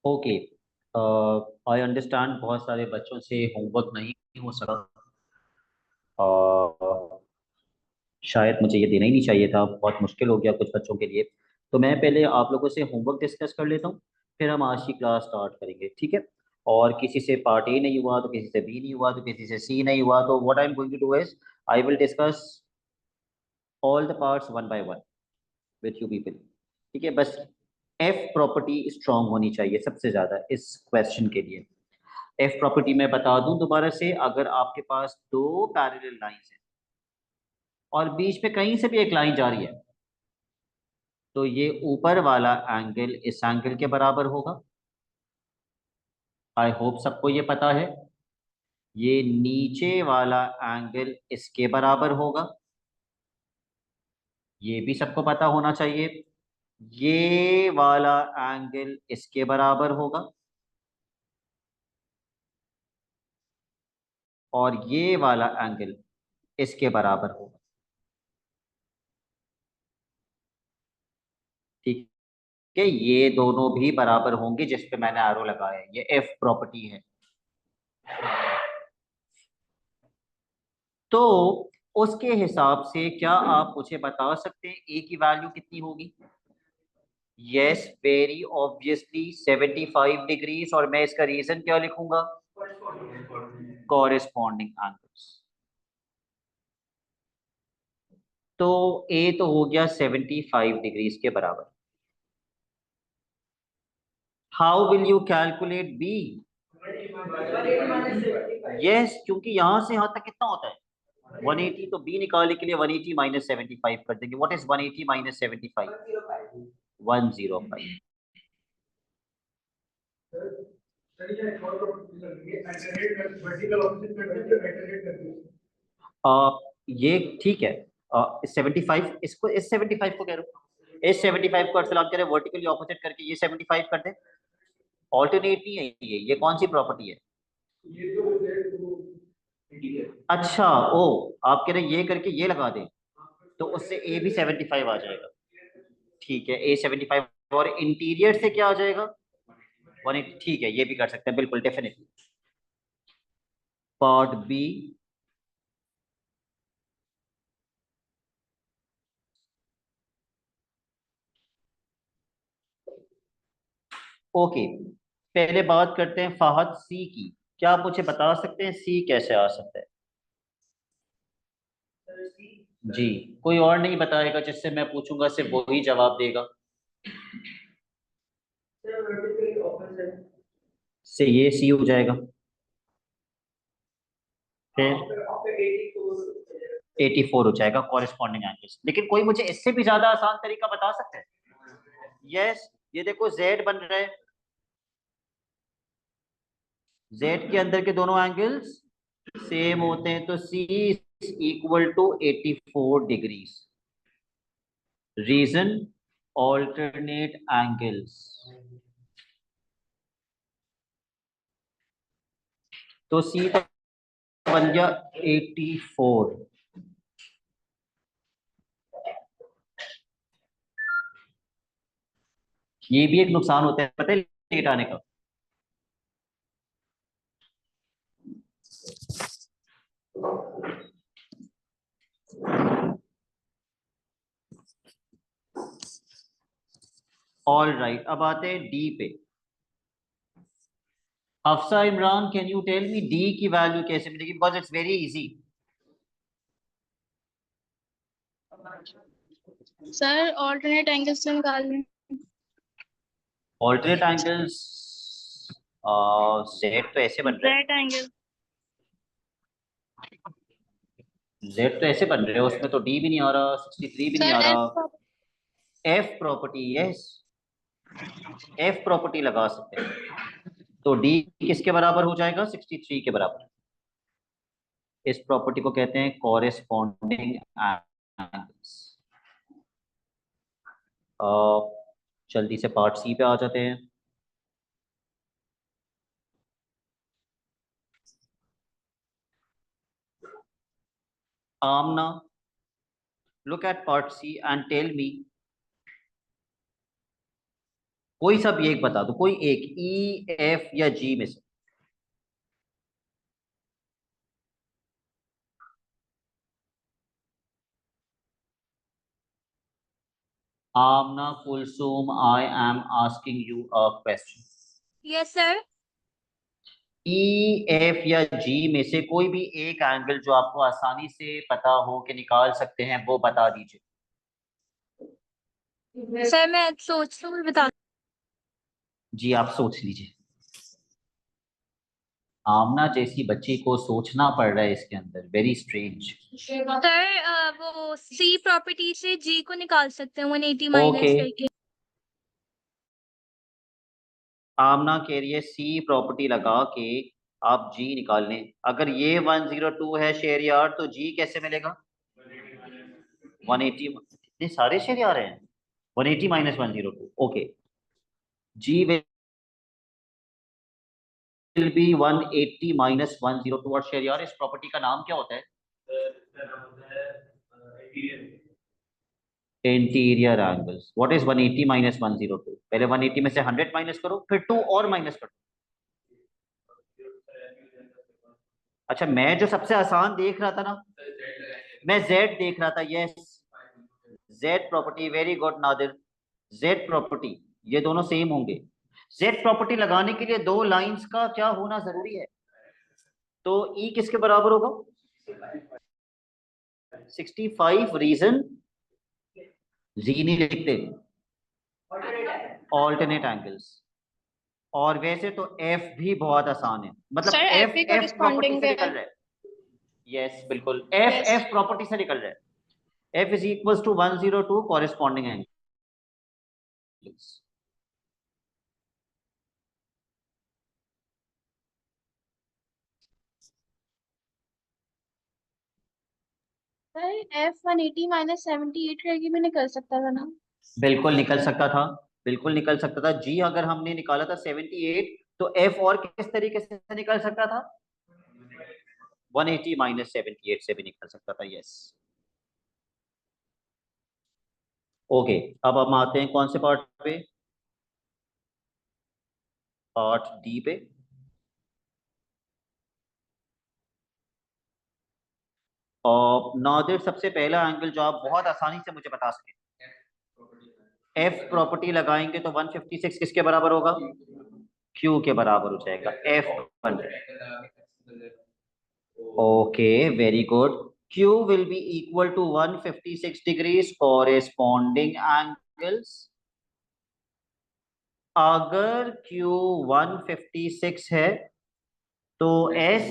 Okay, I understand बहुत सारे बच्चों से होमवर्क नहीं हो सका। शायद मुझे ये देना ही नहीं चाहिए था, बहुत मुश्किल हो गया कुछ बच्चों के लिए। तो मैं पहले आप लोगों से होमवर्क डिस्कस कर लेता हूँ, फिर हम आज की क्लास स्टार्ट करेंगे, ठीक है। और किसी से पार्ट ए नहीं हुआ तो किसी से बी नहीं हुआ तो किसी से सी नहीं हुआ, तो what I am going to do is I will discuss all the parts one by one with you people, ठीक है। बस एफ प्रॉपर्टी स्ट्रांग होनी चाहिए सबसे ज़्यादा इस क्वेश्चन के लिए। एफ प्रॉपर्टी मैं बता दूं दोबारा से, अगर आपके पास दो पैरेलल लाइंस हैं और बीच में कहीं से भी एक लाइन जा रही है, तो ये ऊपर वाला एंगल इस एंगल के बराबर होगा। आई होप सबको ये पता है। ये नीचे वाला एंगल इसके बराबर होगा, ये भी सबको पता होना चाहिए। ये वाला एंगल इसके बराबर होगा और ये वाला एंगल इसके बराबर होगा, ठीक है। ये दोनों भी बराबर होंगे जिस पे मैंने एरो लगाया है, ये एफ प्रॉपर्टी है। तो उसके हिसाब से क्या आप मुझे बता सकते हैं ए की वैल्यू कितनी होगी? Yes, very obviously 75 degrees. और मैं इसका रीजन क्या लिखूंगा? Corresponding angles. तो ए तो हो गया 75 डिग्रीज के बराबर। How will you calculate B? Yes, क्योंकि यहां से यहां तक कितना होता है 180, तो बी निकालने के लिए 180 माइनस 75 कर देंगे। What is 180 minus 75? 105। ये ठीक है। 75, इसको इस 75 को कह रहा हूँ, इस 75 को अर्थात करें वर्टिकली ऑपोजिट करके ये 75 कर दे। ऑल्टरनेट नहीं है ये कौन सी प्रॉपर्टी है? अच्छा, ओ, आप कह रहे हैं ये करके ये लगा दे, तो उससे ए भी 75 आ जाएगा। ठीक है, ए 75 और इंटीरियर से क्या आ जाएगा? 180। ठीक है, ये भी कर सकते हैं, बिल्कुल डेफिनेटली। Part B. ओके, पहले बात करते हैं फाहद सी की। क्या आप मुझे बता सकते हैं सी कैसे आ सकता है? जी, कोई और नहीं बताएगा, जिससे मैं पूछूंगा सिर्फ वही जवाब देगा। से ये सी हो जाएगा, फिर 84 हो जाएगा कॉरेस्पॉन्डिंग एंगल्स। लेकिन कोई मुझे इससे भी ज्यादा आसान तरीका बता सकता है? यस, ये देखो जेड बन रहा है, जेड के अंदर के दोनों एंगल्स सेम होते हैं, तो C equal to 84 degrees. Reason, alternate angles. तो सी तो बन गया 84। ये भी एक नुकसान होता है पता है लेट आने का। ऑल राइट, अब आते हैं डी पे। Hafsa Imran, can you tell me D की वैल्यू कैसे मिलेगी? Because it's very easy. Sir alternate angle से निकाल लें। ऑल्टरनेट एंगल्स, जेड तो ऐसे बन रहा है, जेड एंगल। जेड तो ऐसे बन रहे हैं, उसमें तो डी भी नहीं आ रहा, 63 भी नहीं सर आ एफ। रहा। F property, yes, F property लगा सकते हैं। तो डी किसके बराबर हो जाएगा? 63 के बराबर। इस प्रॉपर्टी को कहते हैं कॉरेस्पॉन्डिंग एंगल्स। जल्दी से पार्ट सी पे आ जाते हैं। आमना, look at part C and tell me, कोई सा भी एक बता दो, कोई एक, ई एफ या जी में से। Aamna Kulsum, I am asking you a question. Yes sir. E F या जी में से कोई भी एक एंगल जो आपको आसानी से पता हो कि निकाल सकते हैं वो बता दीजिए। सर मैं सोच तो बता। जी आप सोच लीजिए। आमना जैसी बच्ची को सोचना पड़ रहा है इसके अंदर, वेरी स्ट्रेंज। सर वो सी प्रॉपर्टी से जी को निकाल सकते हैं 180 ओके, माइनस करके। आमना कह रही है सी प्रॉपर्टी लगा के आप जी निकाल लें। अगर ये 102 है शेयर यार, तो जी कैसे मिलेगा? 180, इतने सारे शेयर यार हैं। 180 minus 102, okay. G will be 180 minus 102। और शेयर यार इस प्रॉपर्टी का नाम क्या होता है? Interior angles. What is 180 minus 102? पहले 180 में से 100 माइनस करो, फिर 2 और माइनस करो। अच्छा, मैं जो सबसे आसान देख रहा था ना, मैं जेड देख रहा था। Yes, Z property, very good Nadir. Z property, ये दोनों सेम होंगे। जेड प्रॉपर्टी लगाने के लिए दो लाइंस का क्या होना जरूरी है? तो ई किसके बराबर होगा? 65। रीजन, जी नहीं लिखते, ऑल्टरनेट एंगल्स। और वैसे तो एफ भी बहुत आसान है, मतलब सर एफ एफ भी एफ प्रॉपर्टी कॉरेस्पॉन्डिंग से है। निकल रहा है। यस बिल्कुल, एफ यस। एफ प्रॉपर्टी से निकल रहा है। F is equal to 102 corresponding angles. Sir F 180 minus 78 करके भी निकल सकता था ना। बिल्कुल निकल सकता था, बिल्कुल निकल सकता था। जी अगर हमने निकाला था 78, तो एफ और किस तरीके से निकल सकता था? 180 माइनस 78 से भी निकल सकता था। Yes, okay. अब हम आते हैं कौन से पार्ट पे? पार्ट डी पे। और नादिर, सबसे पहला एंगल जो आप बहुत आसानी से मुझे बता सके, एफ प्रॉपर्टी लगाएंगे तो 156 किसके बराबर होगा? क्यू के बराबर हो जाएगा। F 100। Okay, very good. Q will be equal to 156 degrees corresponding angles। अगर Q 156 है तो S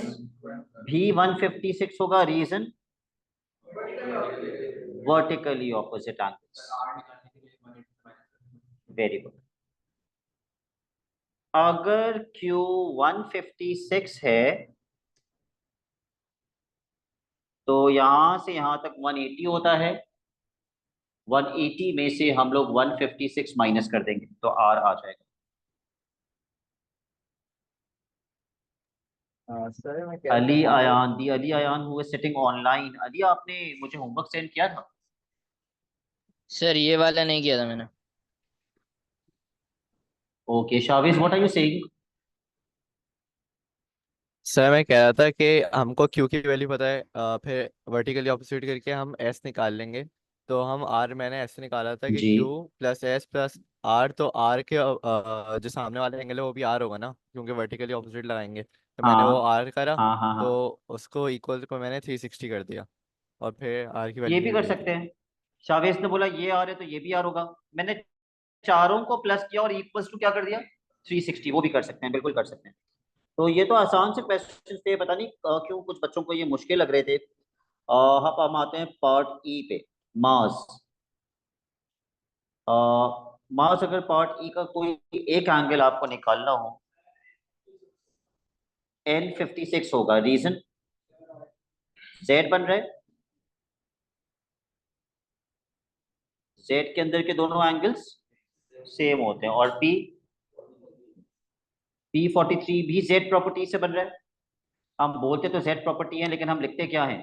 भी 156 होगा। Reason, vertically opposite angles. Very good. अगर Q 156 है तो यहां से यहां तक 180 होता है। 180 में से हम लोग 156 माइनस कर देंगे तो R आ जाएगा। सर मैं कह रहा अली था आयान, दी अली आयान हुए सिटिंग ऑनलाइन। अली, आपने मुझे होमवर्क सेंड किया था? सर ये वाला नहीं किया था मैंने। Okay Shaviz, what are you saying? Sir मैं कह रहा था कि हमको क्यू की वैल्यू पता है, फिर वर्टिकली ऑपोजिट करके हम एस निकाल लेंगे। तो हम आर, मैंने ऐसे निकाला था कि G Q plus S plus R, तो आर के जो सामने वाला एंगल है वो भी आर होगा ना, क्योंकि वर्टिकली ऑपोजिट लगाएंगे। तो मैंने वो हाँ आर करा, हाँ हाँ हाँ, तो उसको इक्वल को मैंने 360 कर दिया, और फिर आर की ये वैल्यू भी निकल कर गई थी। सकते हैं। शावेज ने बोला ये आर है तो ये भी आर होगा। मैंने चारों को प्लस किया और इक्वल्स टू क्या कर दिया? 360। वो भी कर सकते हैं, बिल्कुल कर सकते हैं। तो ये तो आसान से क्वेश्चन थे, पता नहीं क्यों कुछ बच्चों को ये मुश्किल लग रहे थे। हम आते हैं पार्ट ई पे, मास। मास, अगर पार्ट ई का कोई एक एंगल आपको निकालना हो, N56 होगा। रीजन, जेड बन रहा है, जेड के अंदर के दोनों एंगल्स सेम होते हैं। और P43 भी जेड प्रॉपर्टी से बन रहा है। हम बोलते तो जेड प्रॉपर्टी है, लेकिन हम लिखते क्या है?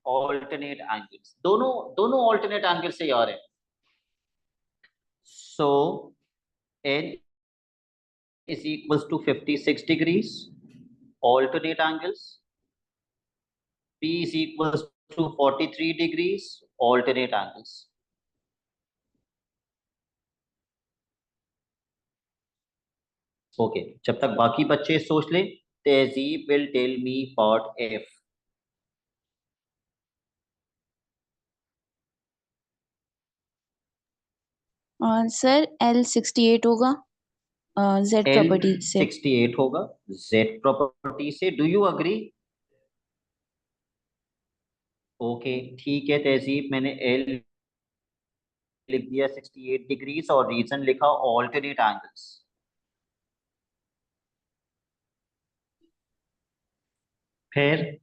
Alternate angles. दोनों दोनों ऑल्टरनेट एंगल से यार है। सो N is equals to 56 degrees, alternate angles. P is equals to 43 degrees, alternate angles. Okay, जब तक बाकी बच्चे सोच लें, Tahzeeb will tell me part F. Sir L68 होगा Z एल प्रॉपर्टी से. 68 होगा जेड प्रॉपर्टी से. Do you agree? ओके ठीक है तहजीब, मैंने एल लिख दिया 68 डिग्रीज और रीजन लिखा ऑल्टरनेट एंगल्स. फिर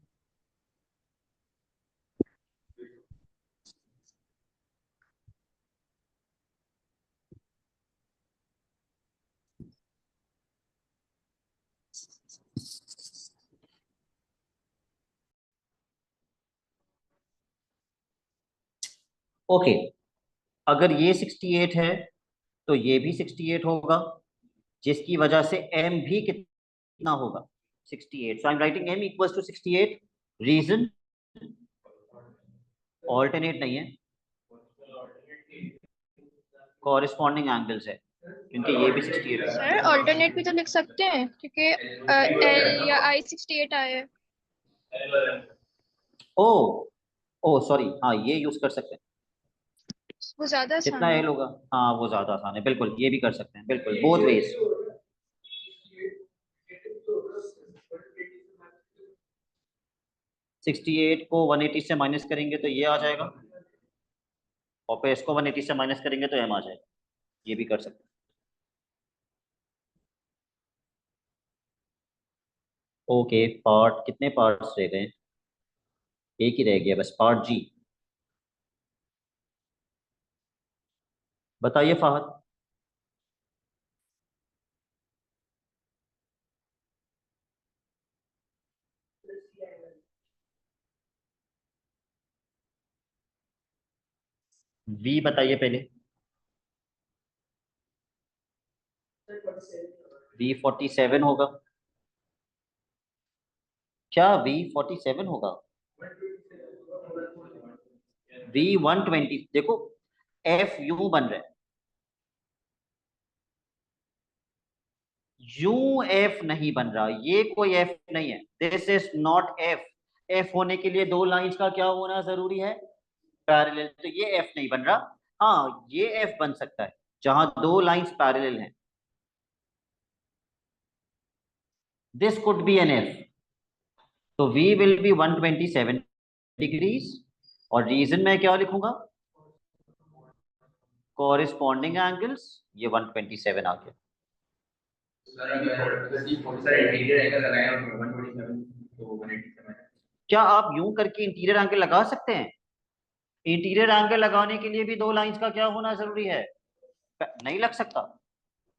ओके, अगर ये 68 है तो ये भी 68 होगा, जिसकी वजह से m भी कितना होगा 68. So I am writing m equals to 68. Reason alternate नहीं है, कॉरेस्पॉन्डिंग एंगल्स है, क्योंकि ये भी 68 है. सर ऑल्टरनेट भी तो लिख सकते हैं क्योंकि L या I68 आया है. ओ ओ सॉरी, हाँ ये यूज कर सकते हैं. वो ज्यादा आसान कितना है. एल होगा? हाँ वो ज्यादा आसान है, बिल्कुल ये भी कर सकते हैं, बिल्कुल बोथ वेज. सिक्सटी एट को 180 से माइनस करेंगे तो ये आ जाएगा, और फिर इसको 180 से माइनस करेंगे तो m आ जाएगा. ये भी कर सकते हैं. ओके, पार्ट कितने पार्ट्स रह गए? एक ही रह गया बस, पार्ट जी. बताइए फाहद. वी बताइए पहले. V47 होगा क्या? V47 होगा? V120 देखो, एफ यू बन रहा है, यू एफ नहीं बन रहा, ये कोई एफ नहीं है. This is not F. F होने के लिए दो लाइंस का क्या होना जरूरी है? पैरेलल. तो ये एफ नहीं बन रहा. हाँ ये एफ बन सकता है जहां दो लाइंस पैरेलल हैं. This could be an F. तो V विल बी 127 डिग्रीज, और रीजन मैं क्या लिखूंगा? Corresponding angles. ये 127 आ गया. क्या आप यूं करके इंटीरियर एंगल लगा सकते हैं? इंटीरियर एंगल लगाने के लिए भी दो लाइंस का क्या होना जरूरी है? नहीं लग सकता.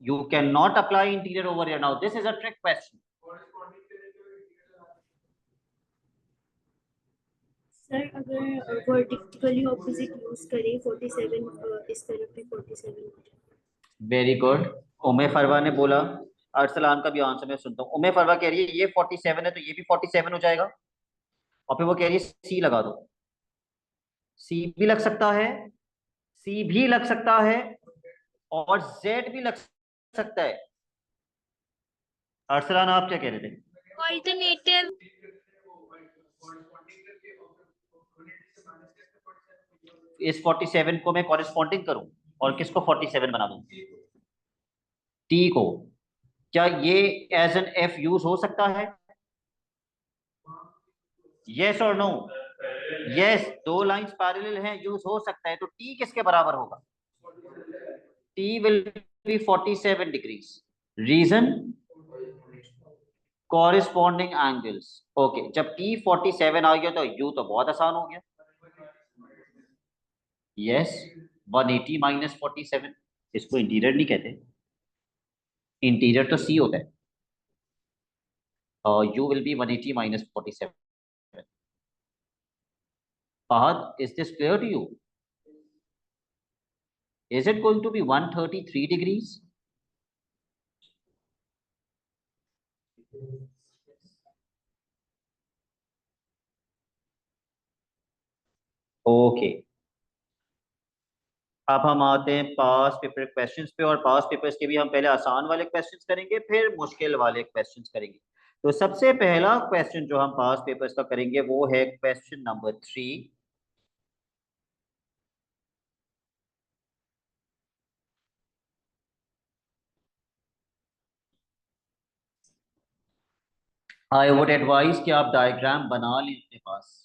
You can not apply interior over here. Now this is a trick question. Sir अगर वर्टिकली ऑपोजिट यूज करें 47 इस तरफ भी 47. Very good. उमे फरवा ने बोला. अरसलान का भी आंसर मैं सुनता हूँ. उमे फरवा कह रही है ये 47 है तो ये भी 47 हो जाएगा, और फिर वो कह रही है सी लगा दो. सी भी लग सकता है, सी भी लग सकता है, और जेड भी लग सकता है. अरसलान आप क्या कह रहे थे? ऑल्टरनेटिव. इस 47 को मैं कॉरेस्पॉन्डिंग करूं और किसको 47 बना दूं? टी को. क्या ये एज एन एफ यूज हो सकता है? यस और नो? यस, दो लाइंस पैरेलल हैं, यूज हो सकता है. तो टी किसके बराबर होगा? T will be 47 degrees. Reason corresponding angles. Okay, जब टी 47 आ गया तो यू तो बहुत आसान हो गया. Yes, 180 minus 47. इसको इंटीरियर नहीं कहते, इंटीरियर तो सी होता है. You will be 180 minus 47. Fahad, is this clear to you? Is it going to be 133 degrees? Okay, अब हम आते हैं पास पेपर क्वेश्चंस पे, और पास पेपर्स के भी हम पहले आसान वाले क्वेश्चंस करेंगे, फिर मुश्किल वाले क्वेश्चंस करेंगे। तो सबसे पहला क्वेश्चन जो हम पास पेपर्स का करेंगे वो है question number 3। I would advise कि आप डायग्राम बना लें अपने पास।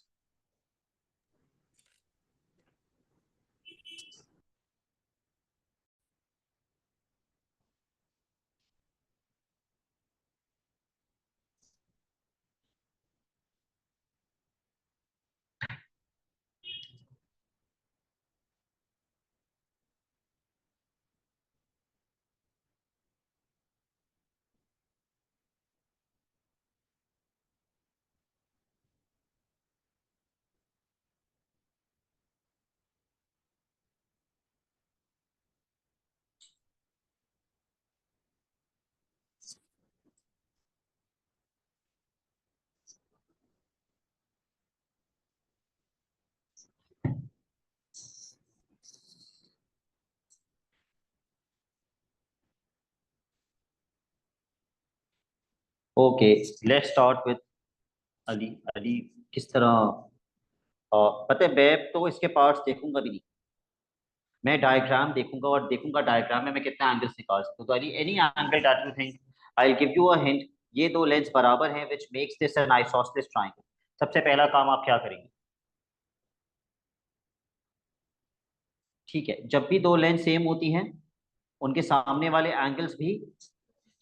Okay, let's start with Ali. Ali किस तरह, पता है मैं तो इसके पार्ट्स देखूंगा भी नहीं, मैं डायग्राम देखूंगा और देखूंगा डायग्राम में मैं कितना एंगल्स निकाल सकता हूँ। तो Ali, any angle that you think, I will give you a hint. ये दो लेंस बराबर हैं which makes this N isosceles triangle. सबसे पहला काम आप क्या करेंगे? ठीक है, जब भी दो लेंस सेम होती हैं उनके सामने वाले एंगल्स भी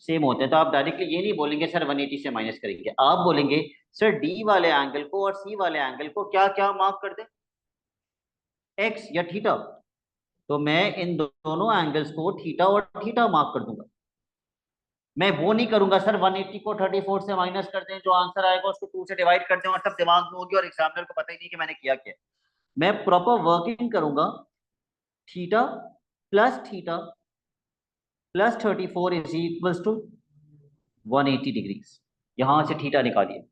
सेम होते हैं, तो आप डायरेक्टली ये नहीं बोलेंगे सर 180 से माइनस करेंगे, आप बोलेंगे सर डी वाले एंगल को और सी वाले एंगल को क्या क्या मार्क कर दें, एक्स या थीटा। तो मैं इन दोनों एंगल्स को थीटा और थीटा मार्क कर दूंगा। मैं वो नहीं करूंगा सर 180 को 34 से माइनस कर दें, जो आंसर आएगा उसको 2 से डिवाइड कर दें और सब दिमाग में होगी और एग्जामिनर को पता ही नहीं कि मैंने किया क्या। मैं प्रॉपर वर्किंग करूंगा, theta plus 34 is equals to 180 degrees. यहां से थीटा निकालिए।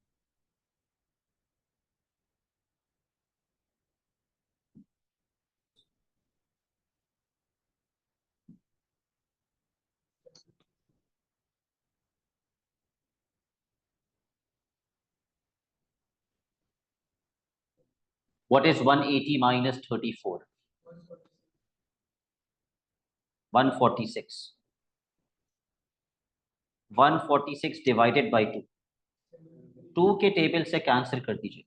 What is 180 minus 34? 146. 146 divided by 2। 2 के टेबल से कैंसिल कर दीजिए।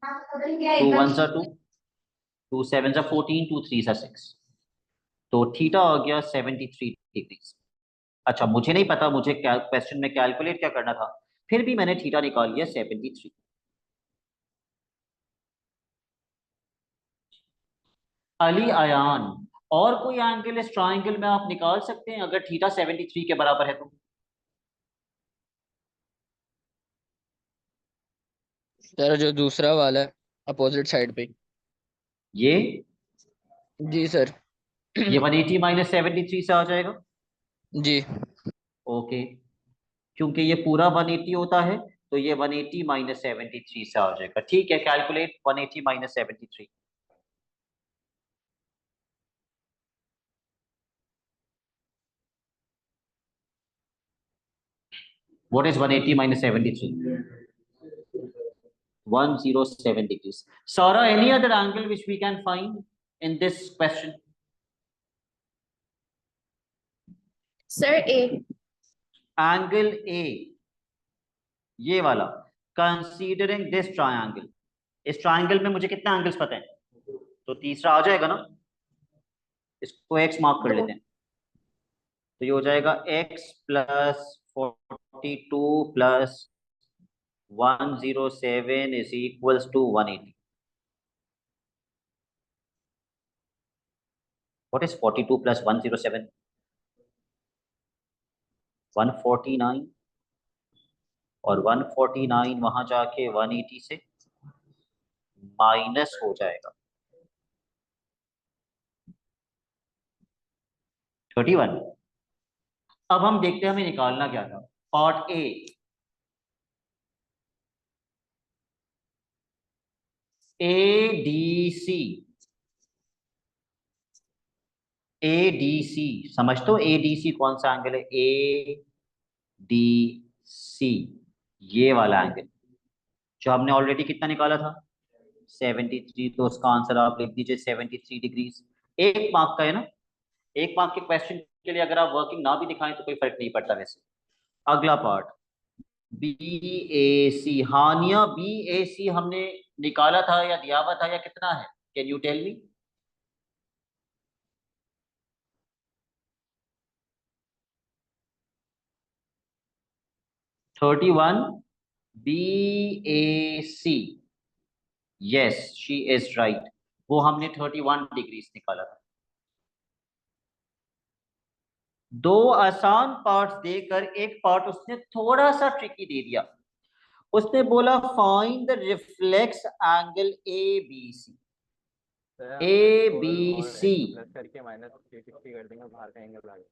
2 1 सा 2, 2 7 सा 14, 2 3 सा 6। तो थीटा आ गया 73 डिग्रीज। अच्छा, मुझे नहीं पता मुझे क्या क्वेश्चन में कैलकुलेट क्या करना था, फिर भी मैंने थीटा निकाल लिया 73। अली अयान, और कोई एंगल इस ट्राइंगल में आप निकाल सकते हैं अगर थीटा 73 के बराबर है तो? सर जो दूसरा वाला है अपोजिट साइड पे। ये जी सर। ये 180 माइनस 73 से आ जाएगा। जी। ओके, क्योंकि ये पूरा 180 होता है तो ये 180 माइनस 73 से आ जाएगा। ठीक है, calculate 180 minus 73। What is 180 minus 73? 107 degrees. Sarah, any other angle which we can find in this question? Sir, A. Angle A, ये वाला, कंसीडरिंग दिस ट्राइंगल। इस ट्राइंगल में मुझे कितने एंगल्स पता है, तो तीसरा आ जाएगा ना। इसको एक्स मार्क कर लेते हैं, तो ये हो जाएगा X plus 42 plus 107 is equals to 180। What is 42 plus 107? 149, और 149 वहां जाके 180 से माइनस हो जाएगा 31। अब हम देखते हैं हमें निकालना क्या था। Part A, A D C A D C, समझते हो ए डी सी कौन सा एंगल है? ए डी सी, ये वाला एंगल जो हमने ऑलरेडी कितना निकाला था 73, तो उसका आंसर आप लिख दीजिए 73 डिग्रीज। एक मार्क का है ना, एक मार्क के क्वेश्चन के लिए अगर आप वर्किंग ना भी दिखाएं तो कोई फर्क नहीं पड़ता वैसे। अगला part B A C. Hania B A सी हमने निकाला था या दिया हुआ था या कितना है? Can you tell me? Thirty one B A C, yes she is right, वो हमने 31 डिग्रीज निकाला था। दो आसान पार्ट्स देकर एक पार्ट उसने थोड़ा सा ट्रिकी दे दिया। उसने बोला find the reflex angle A B C. A B C करके -360 कर देंगे, बाहर का एंगल आ गया।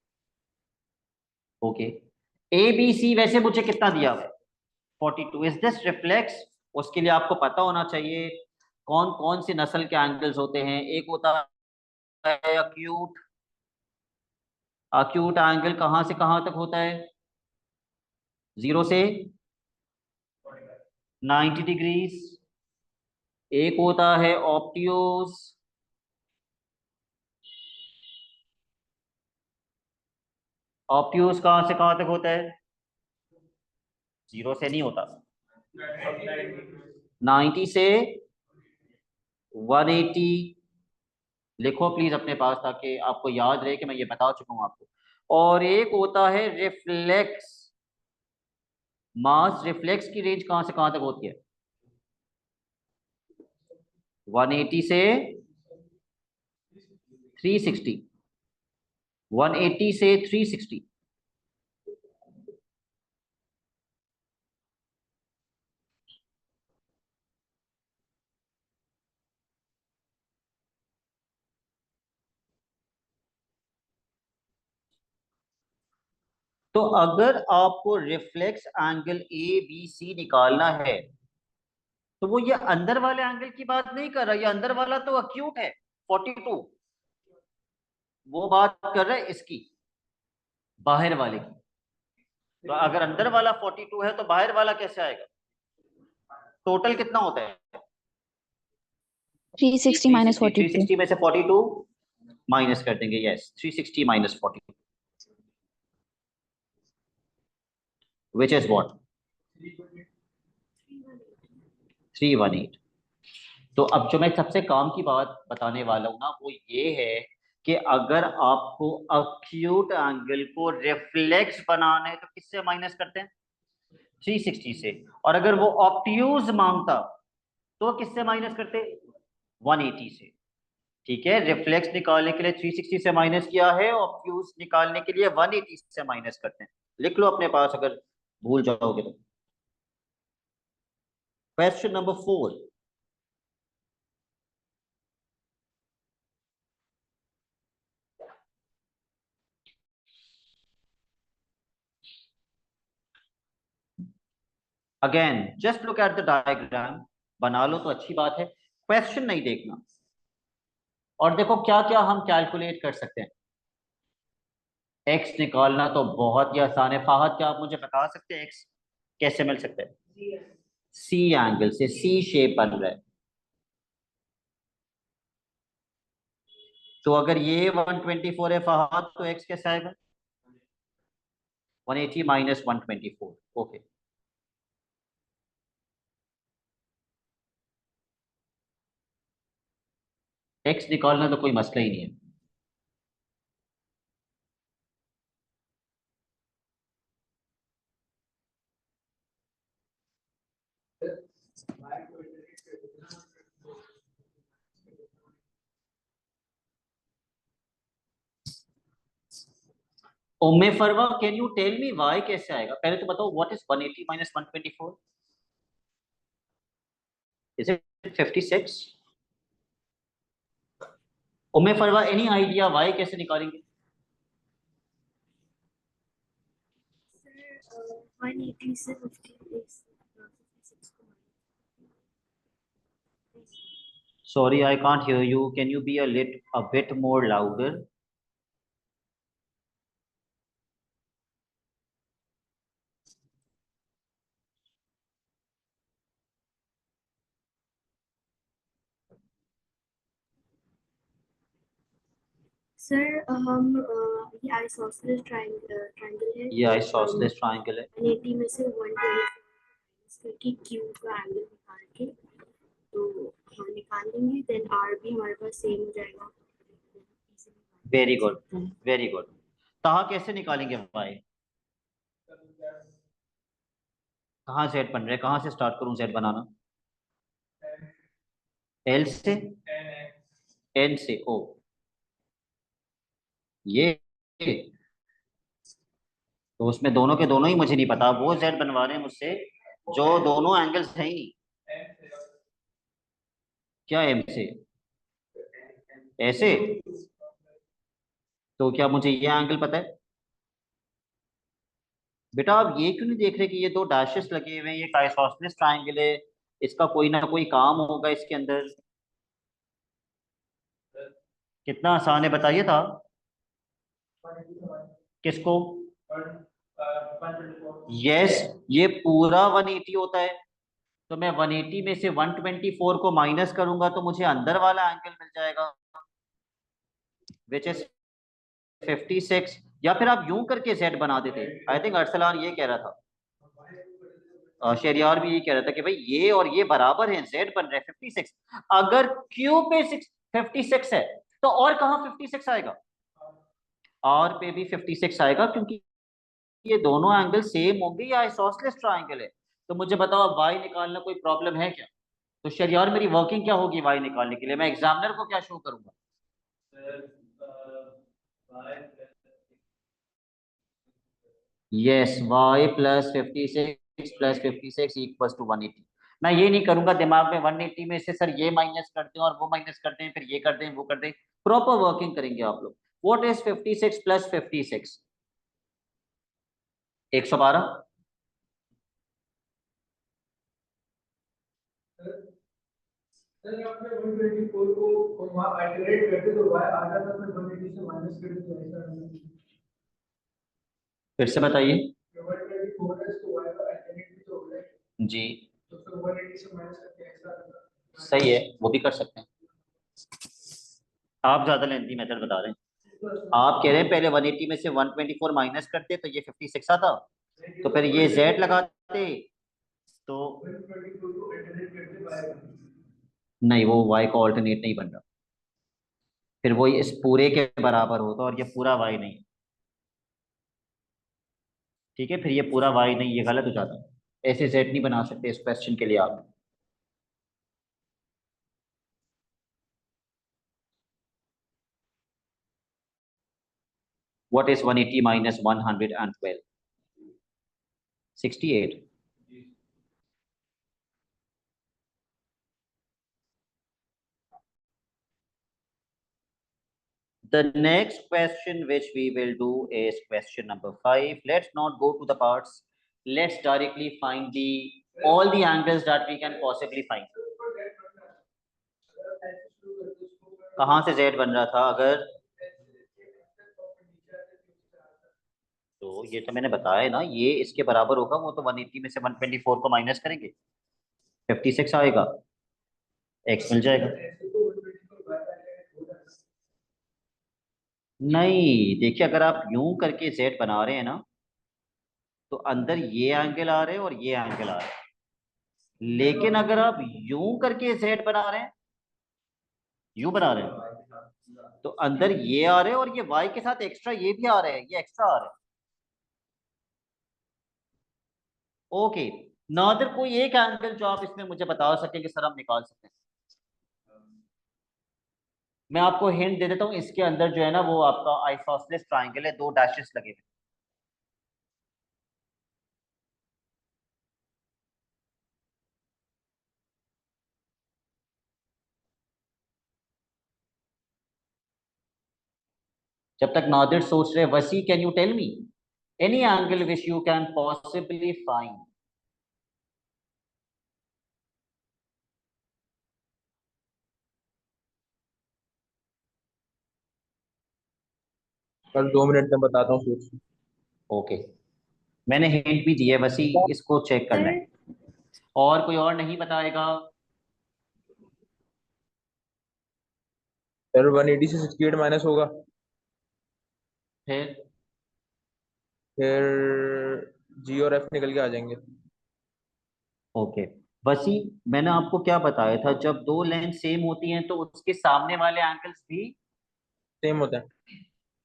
ओके, ए बी सी वैसे मुझे कितना दिया हुआ है 42। Is this reflex? उसके लिए आपको पता होना चाहिए कौन कौन सी नस्ल के एंगल्स होते हैं। एक होता है अक्यूट, अक्यूट एंगल कहां से कहां तक होता है? 0 से 90 डिग्रीज। एक होता है ऑप्टियोस, ऑप्टियोस कहां से कहां तक होता है? 0 से नहीं होता, 90 से 180। लिखो प्लीज अपने पास ताकि आपको याद रहे कि मैं ये बता चुका हूं आपको। और एक होता है रिफ्लेक्स, मास रिफ्लेक्स की रेंज कहां से कहां तक होती है? 180 से 360, 180 से 360। तो अगर आपको reflex angle A B C निकालना है तो वो ये अंदर वाले एंगल की बात नहीं कर रहा, ये अंदर वाला तो अक्यूट है 42, वो बात कर रहा है इसकी, बाहर वाले की। तो अगर अंदर वाला 42 है तो बाहर वाला कैसे आएगा? टोटल कितना होता है? 360 minus 42. 360 में से 42 माइनस कर देंगे, yes 360 minus 42 which is what 318। तो अब जो मैं सबसे काम की बात बताने वाला हूं ना वो ये है कि अगर आपको अक्यूट एंगल को रिफ्लेक्स बनाना है तो किससे माइनस करते हैं? 360 से। और अगर वो ऑप्टियूज मांगता तो किससे माइनस करते? 180 से। ठीक है, रिफ्लेक्स निकालने के लिए 360 से माइनस किया है, ऑप्टियूज निकालने के लिए 180 से माइनस करते हैं। लिख लो अपने पास अगर भूल जाओगे तो। Question number 4, again just look at the diagram, बना लो तो अच्छी बात है, क्वेश्चन नहीं देखना। और देखो क्या क्या हम कैलकुलेट कर सकते हैं। एक्स निकालना तो बहुत ही आसान है। फाहद क्या आप मुझे बता सकते हैं एक्स कैसे मिल सकता है? सी एंगल से, सी शेप बन रहा है। तो अगर ये 124 है फहद तो एक्स कैसे आएगा? 180 माइनस 124। ओके, एक्स निकालना तो कोई मसला ही नहीं है। Umme Farwa can you tell me Y कैसे आएगा? पहले तो बताओ what is 180 minus 124? Is it 56? Umme Farwa any idea Y कैसे निकालेंगे? सर 180 से 56 को Sorry, I can't hear you. Can you be a bit more louder? Sir हम ये आइसोसेलेस ट्रायंगल है। ये आइसोसेलेस ट्रायंगल है। 180 में से 120 करके क्यू का एंगल निकाल के तो हम निकाल लेंगे, देन आर भी हमारे पास सेम हो जाएगा। Very good, very good. कहाँ कैसे निकालेंगे वाई? कहाँ जेड बन रहे, कहाँ से स्टार्ट करूं जेड बनाना? एल से, एन से, ओ ये तो उसमें दोनों के दोनों ही मुझे नहीं पता, वो जेड बनवा रहे हैं मुझसे जो दोनों एंगल्स है ही नहीं। क्या एम से? ऐसे? तो क्या मुझे ये एंगल पता है? बेटा आप ये क्यों नहीं देख रहे कि ये दो डैशेस लगे हुए हैं, ये आइसोसेलेस ट्रायंगल है, इसका कोई ना कोई काम होगा इसके अंदर। कितना आसान है बताइए था। किसको? यस, ये पूरा 180 होता है। तो मैं 180 में से 124 को माइनस करूंगा तो मुझे अंदर वाला एंगल मिल जाएगा विच इज 56। या फिर आप यूं करके जेड बना देते। आई थिंक अरसलान ये कह रहा था, शेरियार भी ये कह रहा था कि भाई ये और ये बराबर हैं, जेड बन रहे हैं 56। अगर क्यू पे 56 है तो और कहाँ 56 आएगा? आर पे भी 56 आएगा क्योंकि ये दोनों एंगल सेम होंगे, या आइसोसेलेस ट्रायंगल है। तो मुझे बताओ अब वाई निकालना कोई प्रॉब्लम है क्या? तो शरियार मेरी वर्किंग क्या होगी वाई निकालने के लिए? मैं एग्जामिनर को क्या शो करूंगा? Yes, Y plus 56 plus 56 equals to 180। मैं ये नहीं करूंगा दिमाग में 180 में से सर ये माइनस करते हैं और वो माइनस करते हैं, फिर ये करते हैं वो करते हैं। प्रॉपर वर्किंग करेंगे आप लोग। What is 56 plus 56? 112। सर आपने 124 को वहां आइटरेट करते तो y आ जाता, फिर 180 से माइनस करते तो ऐसा आता। फिर से बताइए। 124 है तो y का आइटरेट भी तो हो गया, जी तो फिर 180 से माइनस करके ऐसा आता। सही है, वो भी कर सकते हैं। आप ज्यादा लेंथी मेथड बता रहे हैं। आप कह रहे हैं पहले 180 में से 124 माइनस करते तो ये 56 आता, तो फिर ये z लगाते तो 124 को आइटरेट करते y नहीं, वो y का ऑल्टरनेट नहीं बन रहा, फिर वो इस पूरे के बराबर होता और ये पूरा y नहीं। ठीक है, फिर ये पूरा y नहीं, ये गलत हो जाता। ऐसे z नहीं बना सकते इस क्वेश्चन के लिए आप। What is 180 minus 112? 68। The next question which we will do is question number 5. Let's not go to the parts. Let's directly find the all the angles that we can possibly find. कहाँ से z बन रहा था अगर? तो ये तो मैंने बताया ना, ये इसके बराबर होगा, वो तो 180 में से 124 को माइनस करेंगे 56 आएगा, x मिल जाएगा। नहीं देखिए, अगर आप यूं करके z बना रहे हैं ना तो अंदर ये एंगल आ रहे हैं और ये एंगल आ रहे हैं। लेकिन अगर आप यूं करके z बना रहे हैं, यूं बना रहे हैं, तो अंदर ये आ रहे हैं और ये y के साथ एक्स्ट्रा ये भी आ रहे हैं, ये एक्स्ट्रा आ रहे हैं। ओके, नादर कोई एक एंगल जो आप इसमें मुझे बता सके कि सर हम निकाल सकते हैं। मैं आपको हिंट दे देता हूं, इसके अंदर जो है ना वो आपका आइसोसेलेस ट्रायंगल है, दो डैशेस लगे हुए। जब तक नादिर सोच रहे, Wasi can you tell me any angle which you can possibly find? कल 2 मिनट में बताता हूँ सोच। ओके, मैंने हिंट भी दी है, वसी इसको चेक करना है। और कोई और नहीं बताएगा? सर 180 से 68 माइनस होगा। फिर फिर जी और एफ निकल के आ जाएंगे। ओके वसी, मैंने आपको क्या बताया था, जब दो लेंथ सेम होती हैं तो उसके सामने वाले एंगल्स भी, सेम होता है।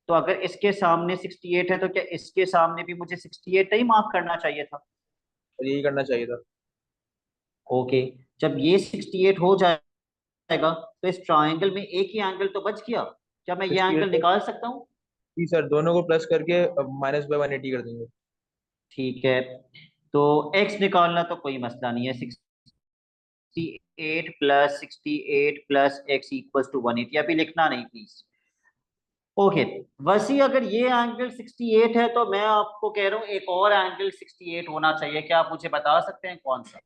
तो अगर इसके सामने 68 है तो क्या इसके सामने भी मुझे 68 ही मार्क करना चाहिए था? और यही करना चाहिए था। ओके, जब ये 68 हो जाएगा तो इस ट्रायंगल में एक ही एंगल तो बच गया, क्या मैं ये 68 एंगल है। निकाल सकता हूँ? जी सर, दोनों को प्लस करके -180 कर देंगे। ठीक है, तो x निकालना तो कोई मसला नहीं है, 68 plus 68 plus x equals to 180, अभी लिखना नहीं प्लीज। ओके वैसे अगर ये एंगल 68 है तो मैं आपको कह रहा हूँ एक और एंगल 68 होना चाहिए, क्या आप मुझे बता सकते हैं कौन सा?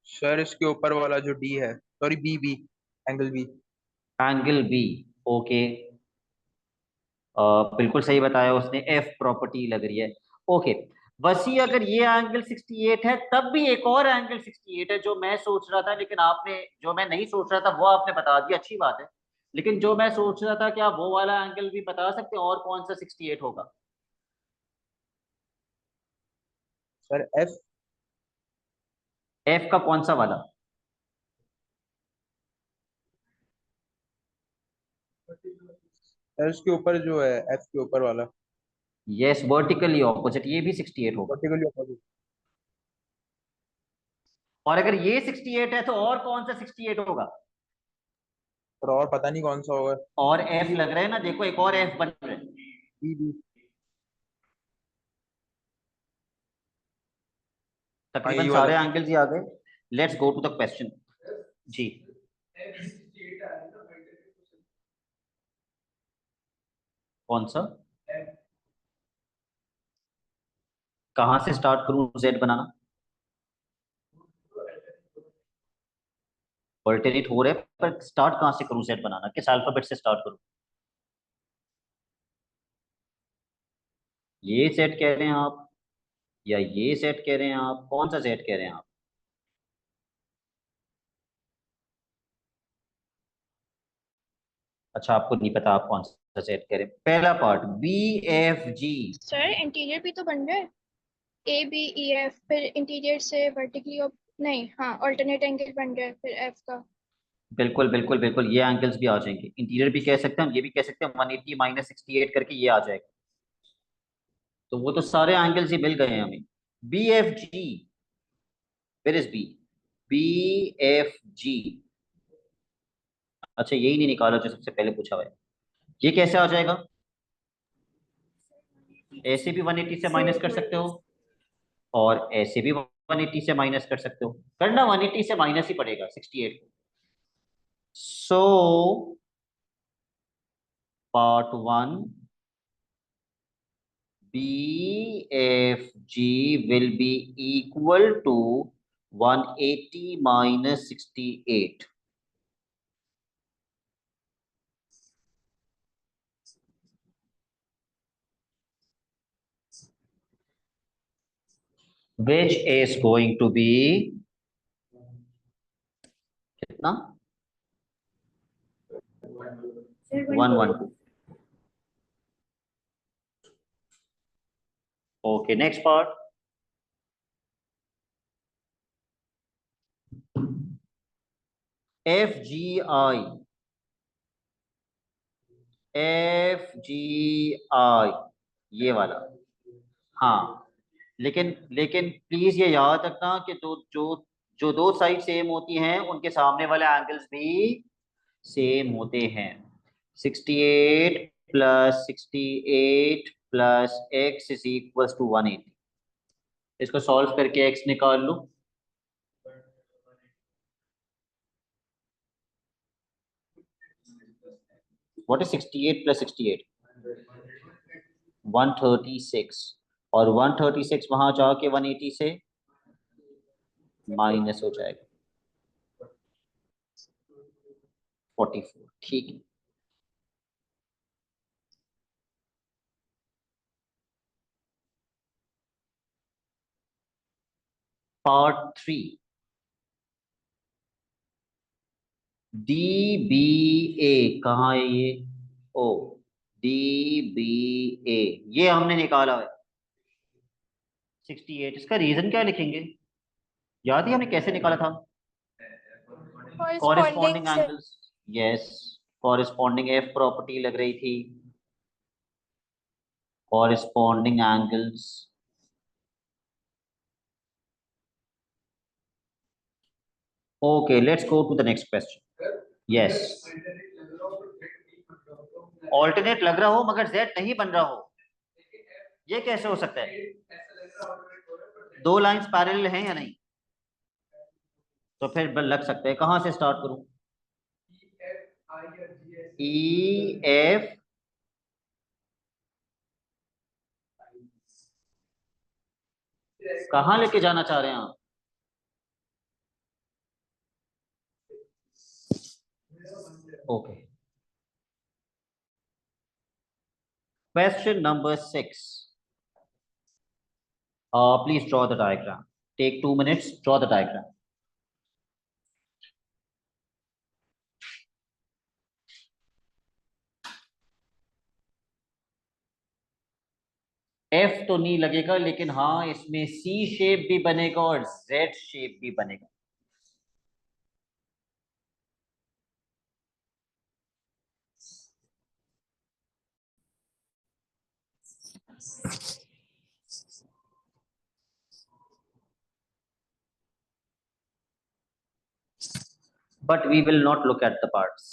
सर इसके ऊपर वाला जो डी है, sorry B B, angle B. Angle B. Okay, बिल्कुल सही बताया उसने, एफ प्रॉपर्टी लग रही है। ओके वसी अगर ये एंगल 68 है तब भी एक और एंगल 68 है जो मैं सोच रहा था, लेकिन आपने, जो मैं नहीं सोच रहा था वो आपने बता दिया, अच्छी बात है। लेकिन जो मैं सोच रहा था, क्या वो वाला एंगल भी बता सकते हैं और कौन सा 68 होगा? Sir F. एफ का कौन सा वाला? सर उसके ऊपर जो है, एफ के ऊपर वाला। यस, वर्टिकली ऑपोजिट, ये भी 68 होगा। Vertically opposite. और अगर ये 68 है तो और कौन सा 68 होगा? और पता नहीं कौन सा होगा। और एफ लग रहा है ना, देखो एक और एफ बन रहा है। B B. हाँ तकरीबन यही वाला। सारे एंगल्स ही आ गए। Let's go to the question. जी, F68 आ रहा है ना, right? कौन सा? कहाँ से स्टार्ट करूं जेड बनाना? ऑल्टरनेट हो रहा है पर स्टार्ट कहाँ से करूं जेड बनाना, किस अल्फाबेट से स्टार्ट करूं? ये जेड कह रहे हैं आप या ये जेड कह रहे हैं आप, कौन सा जेड कह रहे हैं आप? अच्छा, आपको नहीं पता आप कौन सा जेड कह रहे हैं। पहला part B F G. Sir interior भी तो बन गए, ए बी ई एफ, फिर इंटीरियर से वर्टिकली नहीं, हाँ ऑल्टरनेट एंगल बन गया फिर एफ का। बिल्कुल बिल्कुल बिल्कुल, ये एंगल्स भी आ जाएंगे, इंटीरियर भी कह सकते हैं हम, ये भी कह सकते हैं, 180 माइनस 68 करके ये आ जाएगा। तो वो तो सारे एंगल्स ही मिल गए हैं हमें। B F G, where is B? B F G. अच्छा, यही नहीं निकाला जो सबसे पहले पूछा हुआ है, ये कैसे आ जाएगा? ऐसे भी 180 से माइनस कर सकते हो और ऐसे भी 180 से माइनस कर सकते हो, करना 180 से माइनस ही पड़ेगा 68 को। So part one, B F G will be equal to 180 minus 68। which is going to be कितना? 112। Okay next part, F G I, F G I, ये वाला। हाँ, लेकिन लेकिन प्लीज ये याद रखना कि दो जो जो दो साइड सेम होती हैं उनके सामने वाले एंगल्स भी सेम होते हैं। 68 plus 68 plus X is equal to 180। इसको सॉल्व करके एक्स निकाल लो। What is 68 plus 68? 136। और 136 वहां जाके 180 से माइनस हो जाएगा 44। ठीक है, पार्ट थ्री, डी बी ए कहाँ है ये? ओ, DBA ये हमने निकाला है 68। इसका रीजन क्या लिखेंगे? याद है हमने कैसे निकाला था? Corresponding angles. Yes, corresponding F property लग रही थी, corresponding angles. Okay, let's go to the next question. Yes, alternate लग रहा हो मगर जेड नहीं बन रहा हो, ये कैसे हो सकता है? दो लाइंस पैरेलल हैं या नहीं? तो फिर लग सकते हैं। कहां से स्टार्ट करूं? ई एफ कहां लेके जाना चाह रहे हैं आप? Okay, question number 6। Please draw the diagram. Take 2 minutes, draw the diagram. F तो नहीं लगेगा, लेकिन हाँ इसमें C शेप भी बनेगा और Z शेप भी बनेगा। But we will not look at the parts.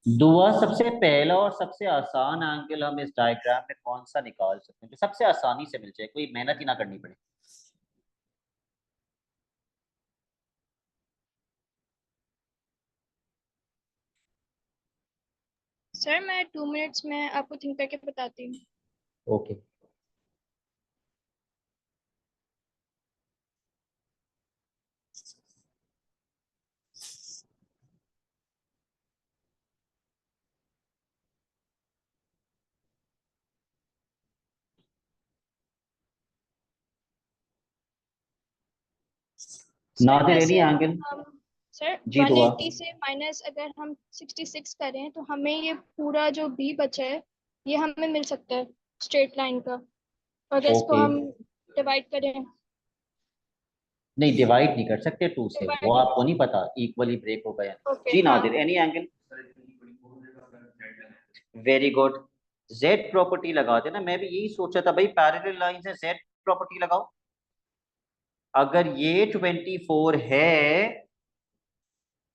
दुआ, सबसे पहला और सबसे आसान एंगल हम इस डायग्राम में कौन सा निकाल सकते हैं जो सबसे आसानी से मिल जाए, कोई मेहनत ही ना करनी पड़े? सर मैं 2 मिनट्स में आपको थिंक करके बताती हूँ। Okay, Nadir any angle? Sir ji दुआ। 180 से माइनस अगर हम 66 करें तो हमें ये पूरा जो बी बचा है ये हमें मिल सकता है स्ट्रेट लाइन का। अगर इसको ओके, हम डिवाइड करें, नहीं डिवाइड नहीं कर सकते 2 से, वो डिवाइड, आपको नहीं पता इक्वली ब्रेक हो गया। ओके जी हाँ। Nadir any angle? Very good, Z property लगा देना। मैं भी यही सोचा था भाई, पैरेलल लाइंस है, जेड प्रॉपर्टी लगाओ। अगर ये 24 है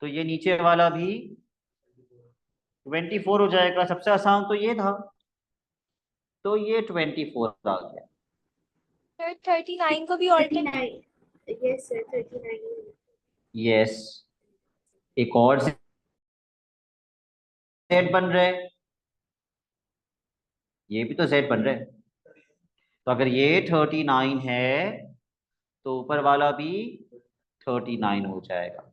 तो ये नीचे वाला भी 24 हो जाएगा। सबसे आसान तो ये था, तो ये 24 आ गया। सर 39 को भी ऑल्टरनेट। 39 यस सर 39 यस, एक और जेड बन रहा है, ये भी तो जेड बन रहा है। तो अगर ये 39 है तो ऊपर वाला भी 39 हो जाएगा।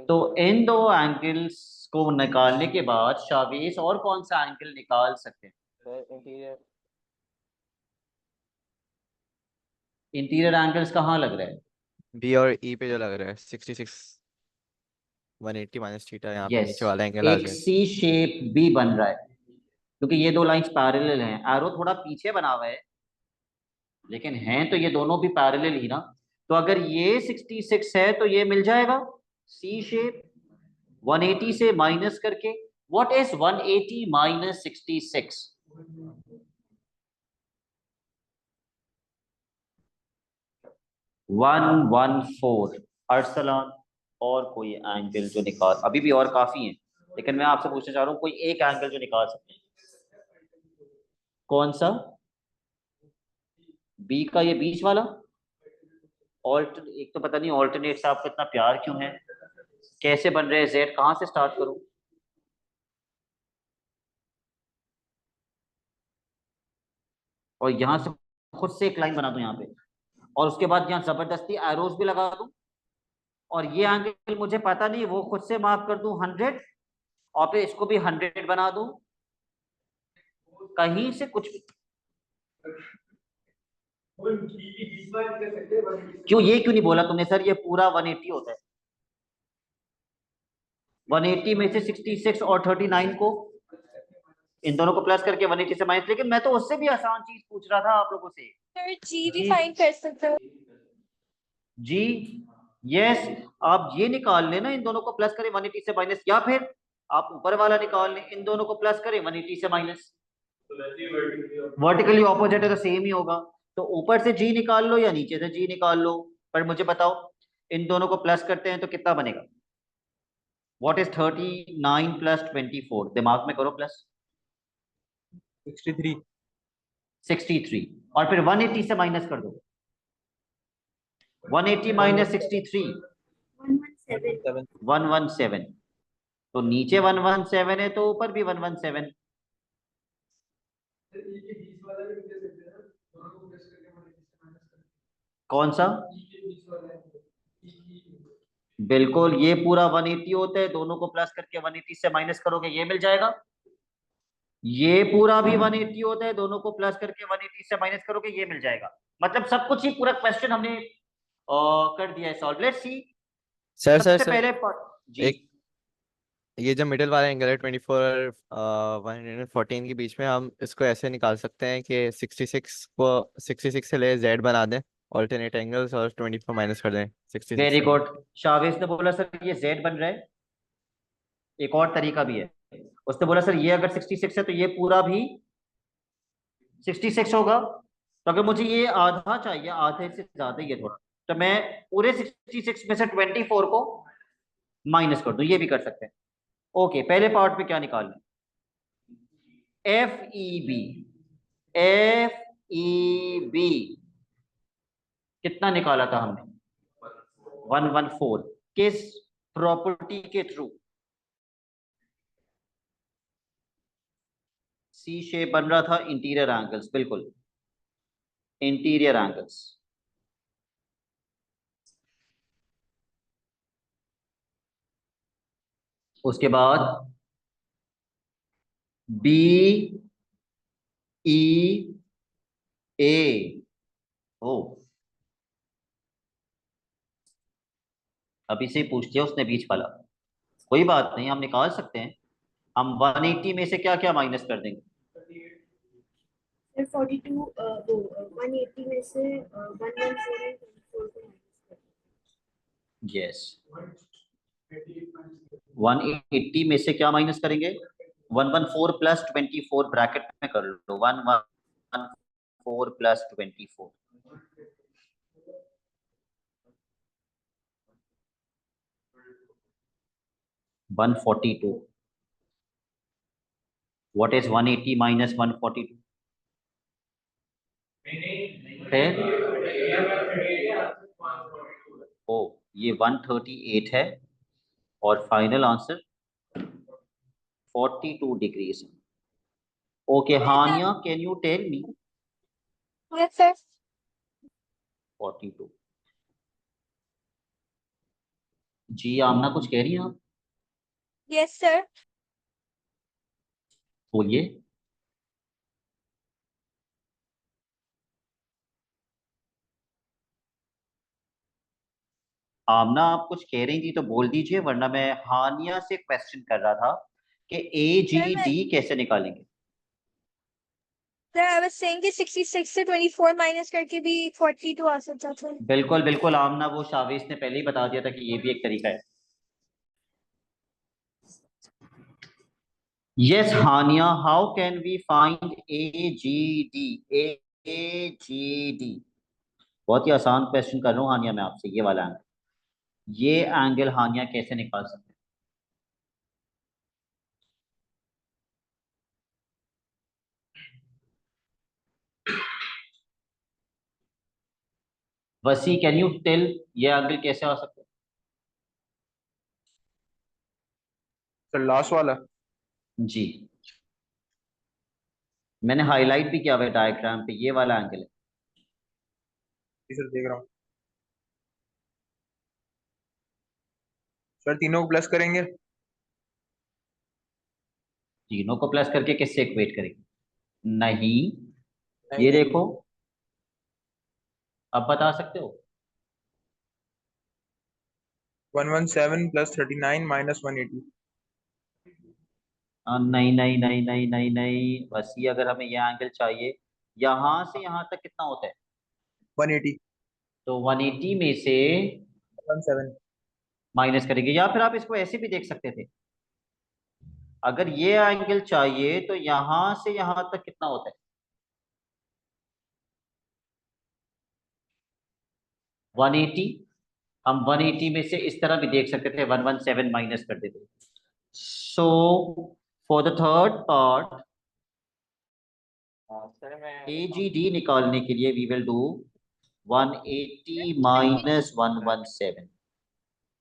तो इन दो एंगल्स को निकालने के बाद शावेस और कौन सा एंगल निकाल सकते हैं? इंटीरियर एंगल्स कहाँ लग रहा है? बी और ई पे जो लग रहा है 66 180 माइनस थीटा, यहाँ पे यस, नीचे वाला एंगल आ एक जाए। सी शेप भी बन रहा है क्योंकि ये दो लाइंस पैरेलल हैं। एरो थोड़ा पीछे बना हुआ है लेकिन हैं तो ये दोनों भी पैरेलल ही ना। तो अगर ये 66 है तो ये मिल जाएगा सी शेप 180 से माइनस करके। What is 180 minus 66? 114। अरसलान, और कोई एंगल जो निकाल, अभी भी और काफी हैं लेकिन मैं आपसे पूछना चाह रहा हूँ कोई एक एंगल जो निकाल सकते हैं। कौन सा? बी का ये बीच वाला एक तो पता नहीं ऑल्टरनेट से आपको इतना प्यार क्यों है। कैसे बन रहे हैं जेड? कहाँ से स्टार्ट करूं? और यहाँ से खुद से एक लाइन बना दूं यहाँ पे, और उसके बाद यहाँ जबरदस्ती एरोज भी लगा दूं, और ये एंगल मुझे पता नहीं वो खुद से मार्क कर दूं 100, और फिर इसको भी 100 बना दूं, कहीं से कुछ भी वो B की 20 बार कर सकते हैं 180 क्यों, ये क्यों नहीं बोला तुमने सर? ये पूरा 180 होता है। 180 में से 66 और 39 को, इन दोनों को प्लस करके 180 से माइनस, लेकिन मैं तो उससे भी आसान चीज पूछ रहा था आप लोगों से। सर जी भी फाइंड कर सकते हो। जी यस, आप ये निकाल लेना, इन दोनों को प्लस करें 180 से माइनस, या फिर आप ऊपर वाला निकाल लें, इन दोनों को प्लस करें 180 से माइनस। वर्टिकली ऑपोजिट है तो सेम ही होगा। तो ऊपर से जी निकाल लो या नीचे से जी निकाल लो, पर मुझे बताओ इन दोनों को प्लस करते हैं तो कितना बनेगा? What is 39 plus 24? दिमाग में करो, प्लस 63 63, और फिर 180 से माइनस कर दो। 180 माइनस 63 117 117। तो नीचे 117 है तो ऊपर भी 117। E की 20 वाला भी दे सकते हैं ना, दोनों को प्लस करके 180 से माइनस करके। कौन सा? E के 20 वाला है E की बिल्कुल, ये पूरा 180 होता है, दोनों को प्लस करके 180 से माइनस करोगे ये मिल जाएगा। ये पूरा भी 180 होता है, दोनों को प्लस करके 180 से माइनस करोगे ये मिल जाएगा। मतलब सब कुछ ही, पूरा क्वेश्चन हमने कर दिया है solve. Let's see. Sir sir सबसे सर पहले जी एक ये जो मिडिल वाला एंगल है 24 और 114 के बीच में, हम इसको ऐसे निकाल सकते हैं कि 66 को 66 से ले जेड बना दें ऑल्टरनेट एंगल्स, और 24 माइनस कर दें 66 वेरी से। गुड। शावेज ने बोला सर ये जेड बन रहा है। एक और तरीका भी है, उसने बोला सर ये अगर 66 है तो ये पूरा भी 66 होगा। तो अगर मुझे ये आधा चाहिए, आधे से ज्यादा ही है थोड़ा, तो मैं पूरे 66 में से 24 को माइनस कर दूं, ये भी कर सकते हैं। ओके, पहले पार्ट पे क्या निकालना है? F E B. F E B कितना निकाला था हमने? 114। किस प्रॉपर्टी के थ्रू? सी शेप बन रहा था, इंटीरियर एंगल्स, बिल्कुल इंटीरियर एंगल्स। उसके बाद बी ई ए ओ, अभी से पूछ लिया उसने बीच वाला। कोई बात नहीं, हम निकाल सकते हैं। हम 180 में से क्या क्या माइनस कर देंगे? फिर 42 वो 180 में से 114 है 24 को माइनस कर। यस, 180 में से क्या माइनस करेंगे? 114 प्लस 24, ब्रैकेट में कर लो, 114 plus 24। One 142। What is 180 minus 142? ओ, ये 138 है, और final answer 42 degrees. Okay Haniya, can you tell me? Yes sir. 42। जी आमना कुछ कह रही हैं आप? Yes sir. बोलिए। आमना आप कुछ कह रही थी तो बोल दीजिए, वरना मैं हानिया से क्वेश्चन कर रहा था कि ए जी सर मैं डी कैसे निकालेंगे। सर आई वाज सेइंग कि 66 से 24 माइनस करके भी 42 आ सकता था। बिल्कुल बिल्कुल आमना, वो शावेश ने पहले ही बता दिया था कि ये भी एक तरीका है। Yes Haniya, how can we find A G D? A G D बहुत ही आसान क्वेश्चन कर रहा हूँ हानिया मैं आपसे। ये वाला एंगल, ये एंगल हानिया कैसे निकाल सकते हैं? वसी, कैन यू टेल ये एंगल कैसे आ सकते सर लास्ट वाला हैं? जी, मैंने हाईलाइट भी किया हुआ है डायग्राम पे, ये वाला एंगल है। जी सर देख रहा हूँ। सर तीनों को प्लस करेंगे। तीनों को प्लस करके किससे इक्वेट करेंगे? नहीं, नहीं ये नहीं, देखो, अब बता सकते हो? 117 + 39 - 180। नहीं नहीं नहीं नहीं नहीं नहीं, बस ये अगर हमें ये एंगल चाहिए, यहाँ से यहाँ तक कितना होता है? 180। तो 180 में से 117। माइनस करेंगे, या फिर आप इसको ऐसे भी देख सकते थे, अगर ये एंगल चाहिए तो यहां से यहां तक कितना होता है? 180। हम 180 में से इस तरह भी देख सकते थे, 117 माइनस कर देते। So for the third part, sir मैं ए जी डी निकालने के लिए we will do 180 triangle minus 117।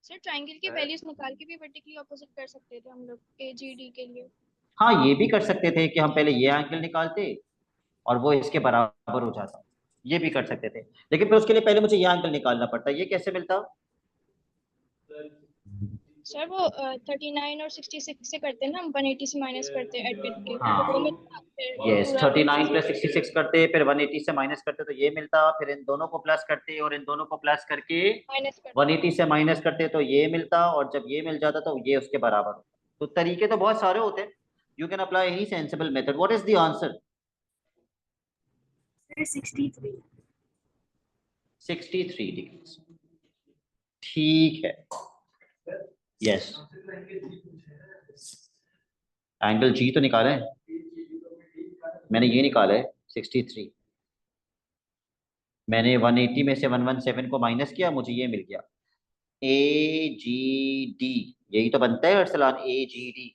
Sir triangle की सर वैल्यूज निकाल के भी वर्टिकली ऑपोजिट कर सकते थे हम लोग AGD के लिए। हाँ, ये भी कर सकते थे कि हम पहले ये एंगल निकालते और वो इसके बराबर हो जाता, ये भी कर सकते थे, लेकिन फिर उसके लिए पहले मुझे ये एंगल निकालना पड़ता। ये कैसे मिलता? सर वो 39 और 66 से करते हैं ना, हम 180 से माइनस करते हैं ऐड करके, तो वो हाँ, मिलता फिर यस, पूरा। 39 + 66 करते, फिर 180 से माइनस करते तो ये मिलता, फिर इन दोनों को प्लस करते और इन दोनों को प्लस करके माइनस कर 180 से माइनस करते तो ये मिलता, और जब ये मिल जाता तो ये उसके बराबर होता। तो तरीके तो बहुत सारे होते हैं, you can apply any sensible method. What is the answer? Sir 63। 63 degree, ठीक है। यस, एंगल जी तो निकाला है मैंने, ये निकाला है 63। मैंने 180 में से 117 को माइनस किया, मुझे ये मिल गया AGD। यही तो बनता है अरसलान, AGD,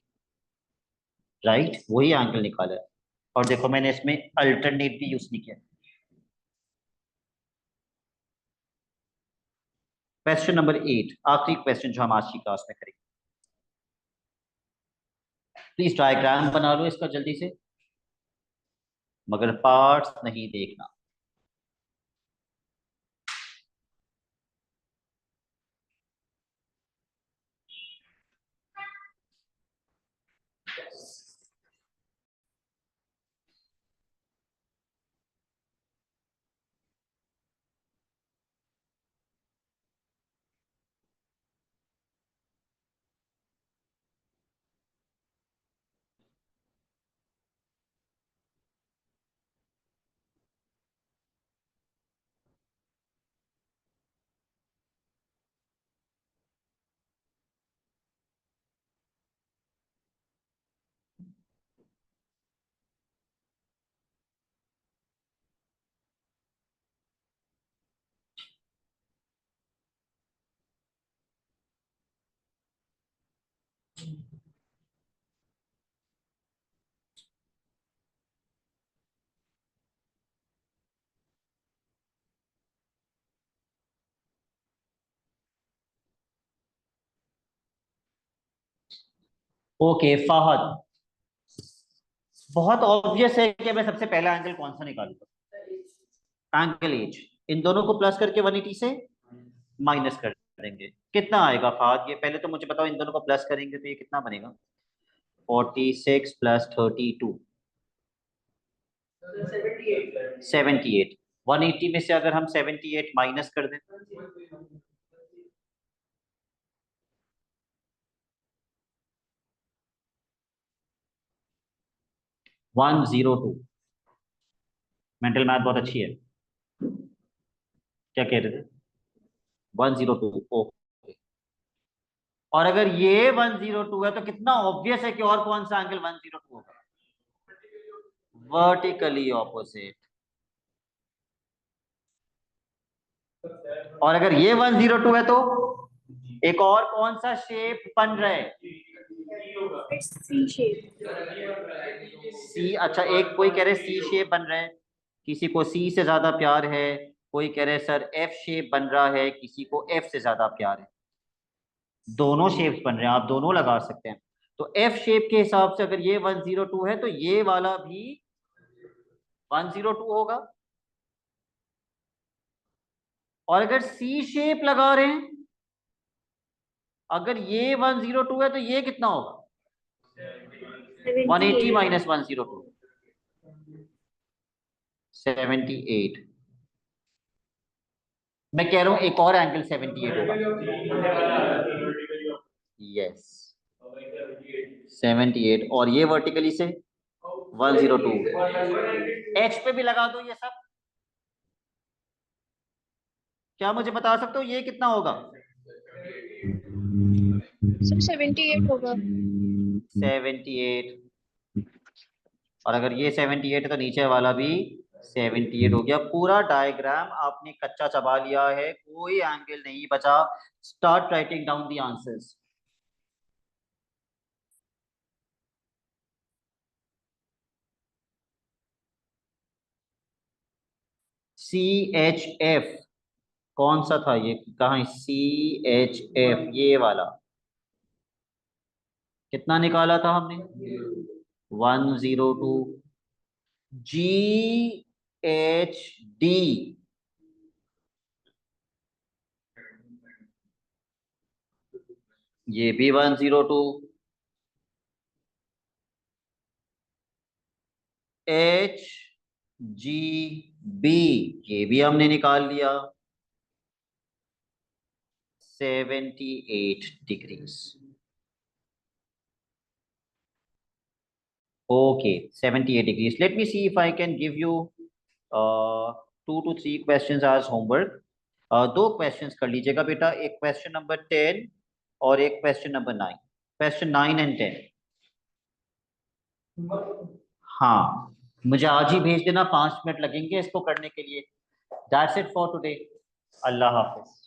राइट? वही एंगल निकाला है। और देखो मैंने इसमें अल्टरनेट भी यूज नहीं किया। क्वेश्चन नंबर 8, आखिरी क्वेश्चन जो हम आज की क्लास में करेंगे। प्लीज डायग्राम बना लो इसका जल्दी से, मगर पार्ट्स नहीं देखना। ओके फहद, बहुत ऑब्वियस है कि मैं सबसे पहला एंगल कौन सा निकालूंगा? Angle as. इन दोनों को प्लस करके 180 से माइनस कर देंगे, कितना आएगा फहद? ये पहले तो मुझे बताओ, इन दोनों को प्लस करेंगे तो ये कितना बनेगा? 46 + 32, 78। 180 में से अगर हम 78 माइनस कर दें, 102। मेंटल मैथ बहुत अच्छी है, क्या कह रहे थे? 102, ओके। और अगर ये 102 है तो कितना ऑब्वियस है कि और कौन सा एंगल 102 होगा? Vertically opposite. और अगर ये 102 है तो एक और कौन सा शेप बन रहा है? सी शेप। सी, अच्छा, एक कोई कह रहे सी शेप बन रहा है, किसी को सी से ज्यादा प्यार है, कोई कह रहे सर एफ शेप बन रहा है, किसी को एफ से ज्यादा प्यार है। दोनों शेप्स बन रहे हैं, आप दोनों लगा सकते हैं। तो एफ शेप के हिसाब से अगर ये 102 है तो ये वाला भी 102 होगा। और अगर सी शेप लगा रहे हैं, अगर ये 102 है तो ये कितना होगा? 180 78। माइनस 102, 78। मैं कह रहा हूं एक और एंगल 78 होगा। यस 78, और ये वर्टिकली से 102। एच पे भी लगा दो ये सब। क्या मुझे बता सकते हो ये कितना होगा? सर 78 होगा। 78, और अगर ये 78 है तो नीचे वाला भी 78 हो गया। पूरा डायग्राम आपने कच्चा चबा लिया है, कोई एंगल नहीं बचा। Start writing down the answers. CHF कौन सा था ये, कहाँ है CHF? ये वाला कितना निकाला था हमने? 102। GHD ये भी 102। HGB ये भी हमने निकाल लिया 78 degrees. Okay 78 degrees. Let me see if I can give you 2 to 3 questions as homework. दो क्वेश्चंस कर लीजिएगा बेटा, एक क्वेश्चन नंबर 10 और एक क्वेश्चन नंबर 9। Question 9 and 10। हाँ मुझे आज ही भेज देना, 5 मिनट लगेंगे इसको करने के लिए। That's it for today. Allah Hafiz.